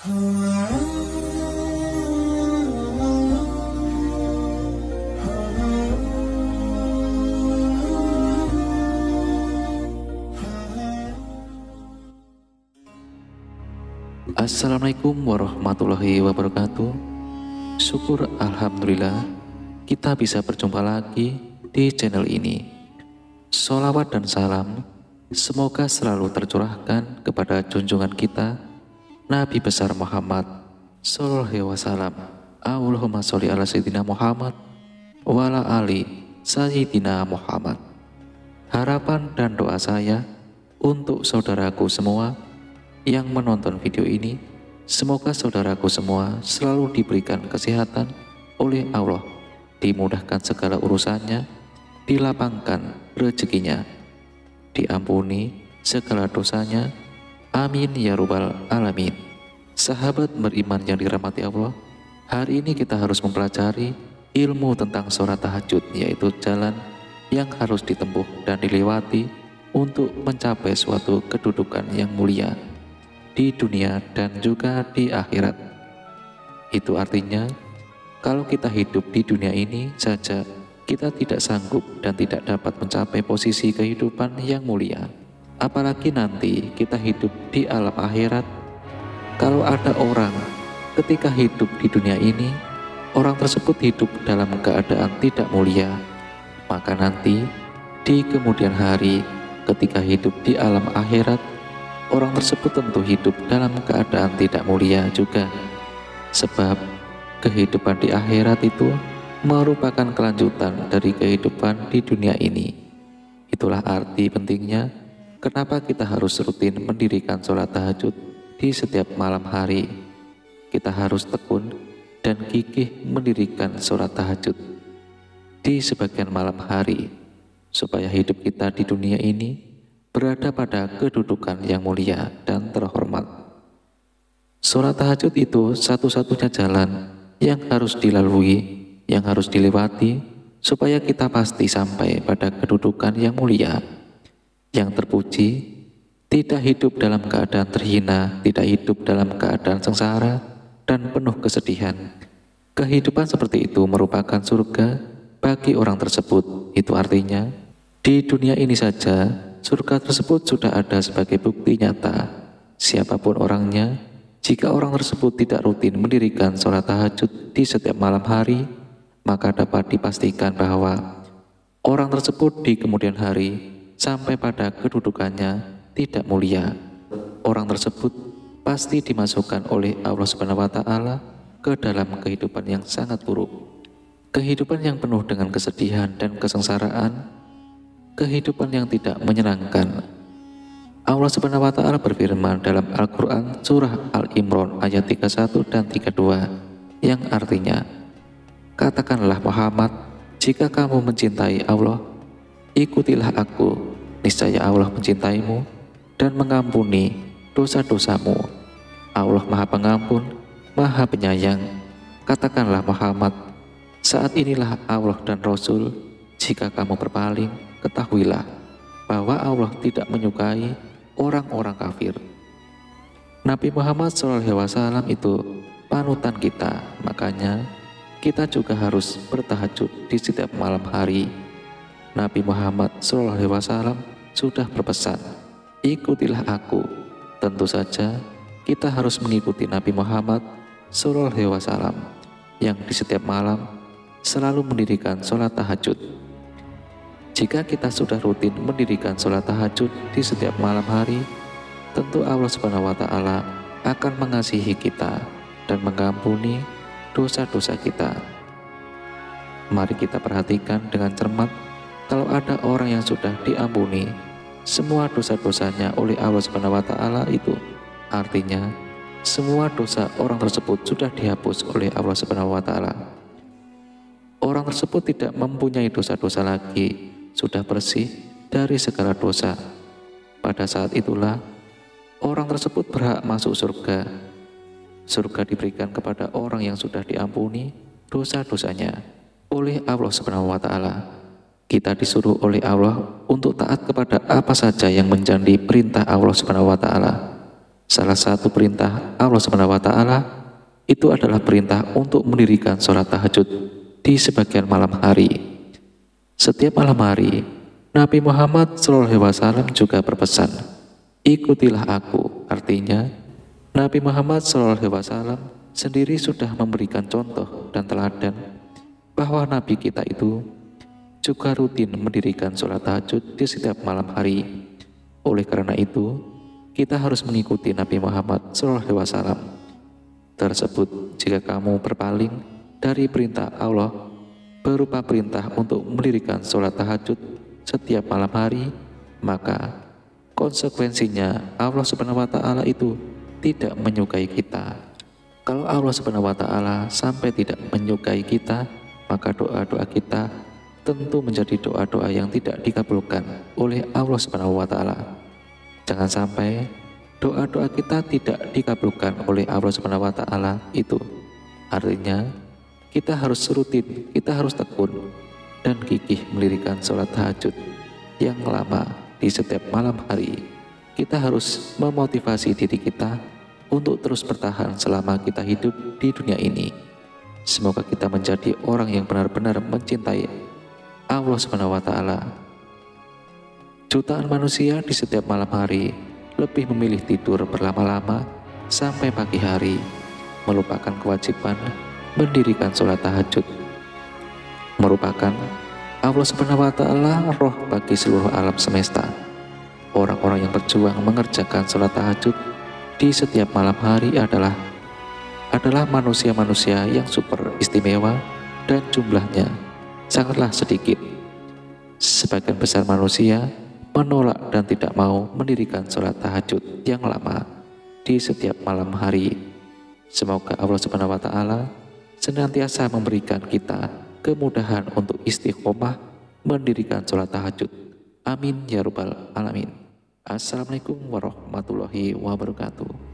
Assalamualaikum warahmatullahi wabarakatuh. Syukur alhamdulillah kita bisa berjumpa lagi di channel ini. Sholawat dan salam semoga selalu tercurahkan kepada junjungan kita Nabi besar Muhammad sallallahu alaihi wasallam. Allahumma sholli ala sayyidina Muhammad wa ala ali sayyidina Muhammad. Harapan dan doa saya untuk saudaraku semua yang menonton video ini, semoga saudaraku semua selalu diberikan kesehatan oleh Allah, dimudahkan segala urusannya, dilapangkan rezekinya, diampuni segala dosanya, amin ya rabbal alamin. Sahabat beriman yang dirahmati Allah, hari ini kita harus mempelajari ilmu tentang sholat tahajud, yaitu jalan yang harus ditempuh dan dilewati untuk mencapai suatu kedudukan yang mulia di dunia dan juga di akhirat. Itu artinya kalau kita hidup di dunia ini saja kita tidak sanggup dan tidak dapat mencapai posisi kehidupan yang mulia, apalagi nanti kita hidup di alam akhirat. Kalau ada orang ketika hidup di dunia ini, orang tersebut hidup dalam keadaan tidak mulia, maka nanti di kemudian hari ketika hidup di alam akhirat, orang tersebut tentu hidup dalam keadaan tidak mulia juga. Sebab kehidupan di akhirat itu merupakan kelanjutan dari kehidupan di dunia ini. Itulah arti pentingnya kenapa kita harus rutin mendirikan sholat tahajud di setiap malam hari. Kita harus tekun dan gigih mendirikan sholat tahajud di sebagian malam hari, supaya hidup kita di dunia ini berada pada kedudukan yang mulia dan terhormat. Sholat tahajud itu satu-satunya jalan yang harus dilalui, yang harus dilewati, supaya kita pasti sampai pada kedudukan yang mulia, yang terpuji, tidak hidup dalam keadaan terhina, tidak hidup dalam keadaan sengsara dan penuh kesedihan. Kehidupan seperti itu merupakan surga bagi orang tersebut. Itu artinya di dunia ini saja surga tersebut sudah ada sebagai bukti nyata. Siapapun orangnya, jika orang tersebut tidak rutin mendirikan sholat tahajud di setiap malam hari, maka dapat dipastikan bahwa orang tersebut di kemudian hari sampai pada kedudukannya tidak mulia. Orang tersebut pasti dimasukkan oleh Allah Subhanahu wa Ta'ala ke dalam kehidupan yang sangat buruk, kehidupan yang penuh dengan kesedihan dan kesengsaraan, kehidupan yang tidak menyenangkan. Allah Subhanahu wa Ta'ala berfirman dalam Al-Quran surah Al-Imran ayat 31 dan 32 yang artinya, katakanlah Muhammad, jika kamu mencintai Allah, ikutilah aku, niscaya Allah mencintaimu dan mengampuni dosa-dosamu. Allah Maha Pengampun, Maha Penyayang. Katakanlah Muhammad, saat inilah Allah dan Rasul, jika kamu berpaling, ketahuilah bahwa Allah tidak menyukai orang-orang kafir. Nabi Muhammad SAW itu panutan kita, makanya kita juga harus bertahajud di setiap malam hari. Nabi Muhammad SAW sudah berpesan, ikutilah aku. Tentu saja kita harus mengikuti Nabi Muhammad SAW yang di setiap malam selalu mendirikan sholat tahajud. Jika kita sudah rutin mendirikan sholat tahajud di setiap malam hari, tentu Allah Subhanahu wa Ta'ala akan mengasihi kita dan mengampuni dosa-dosa kita. Mari kita perhatikan dengan cermat, kalau ada orang yang sudah diampuni semua dosa-dosanya oleh Allah Subhanahu wa Ta'ala, itu artinya semua dosa orang tersebut sudah dihapus oleh Allah Subhanahu wa Ta'ala. Orang tersebut tidak mempunyai dosa-dosa lagi, sudah bersih dari segala dosa. Pada saat itulah orang tersebut berhak masuk surga. Surga diberikan kepada orang yang sudah diampuni dosa-dosanya oleh Allah Subhanahu wa Ta'ala. Kita disuruh oleh Allah untuk taat kepada apa saja yang menjadi perintah Allah Subhanahu wa Ta'ala. Salah satu perintah Allah Subhanahu wa taala itu adalah perintah untuk mendirikan sholat tahajud di sebagian malam hari. Setiap malam hari, Nabi Muhammad SAW juga berpesan, ikutilah aku. Artinya, Nabi Muhammad SAW sendiri sudah memberikan contoh dan teladan bahwa Nabi kita itu juga rutin mendirikan sholat tahajud di setiap malam hari. Oleh karena itu, kita harus mengikuti Nabi Muhammad SAW tersebut. Jika kamu berpaling dari perintah Allah berupa perintah untuk mendirikan sholat tahajud setiap malam hari, maka konsekuensinya Allah Subhanahu wa taala itu tidak menyukai kita. Kalau Allah Subhanahu wa taala sampai tidak menyukai kita, maka doa-doa kita tentu menjadi doa-doa yang tidak dikabulkan oleh Allah Subhanahu wa taala. Jangan sampai doa-doa kita tidak dikabulkan oleh Allah Subhanahu wa taala itu. Artinya, kita harus rutin, kita harus tekun dan gigih mendirikan sholat tahajud yang lama di setiap malam hari. Kita harus memotivasi diri kita untuk terus bertahan selama kita hidup di dunia ini. Semoga kita menjadi orang yang benar-benar mencintai Allah Subhanahu wa taala. Jutaan manusia di setiap malam hari lebih memilih tidur berlama-lama sampai pagi hari, melupakan kewajiban mendirikan sholat tahajud. Merupakan Allah Subhanahu wa taala roh bagi seluruh alam semesta. Orang-orang yang berjuang mengerjakan sholat tahajud di setiap malam hari adalah manusia-manusia yang super istimewa dan jumlahnya sangatlah sedikit. Sebagian besar manusia menolak dan tidak mau mendirikan sholat tahajud yang lama di setiap malam hari. Semoga Allah Subhanahu wa taala senantiasa memberikan kita kemudahan untuk istiqomah mendirikan sholat tahajud. Amin ya rabbal alamin. Assalamualaikum warahmatullahi wabarakatuh.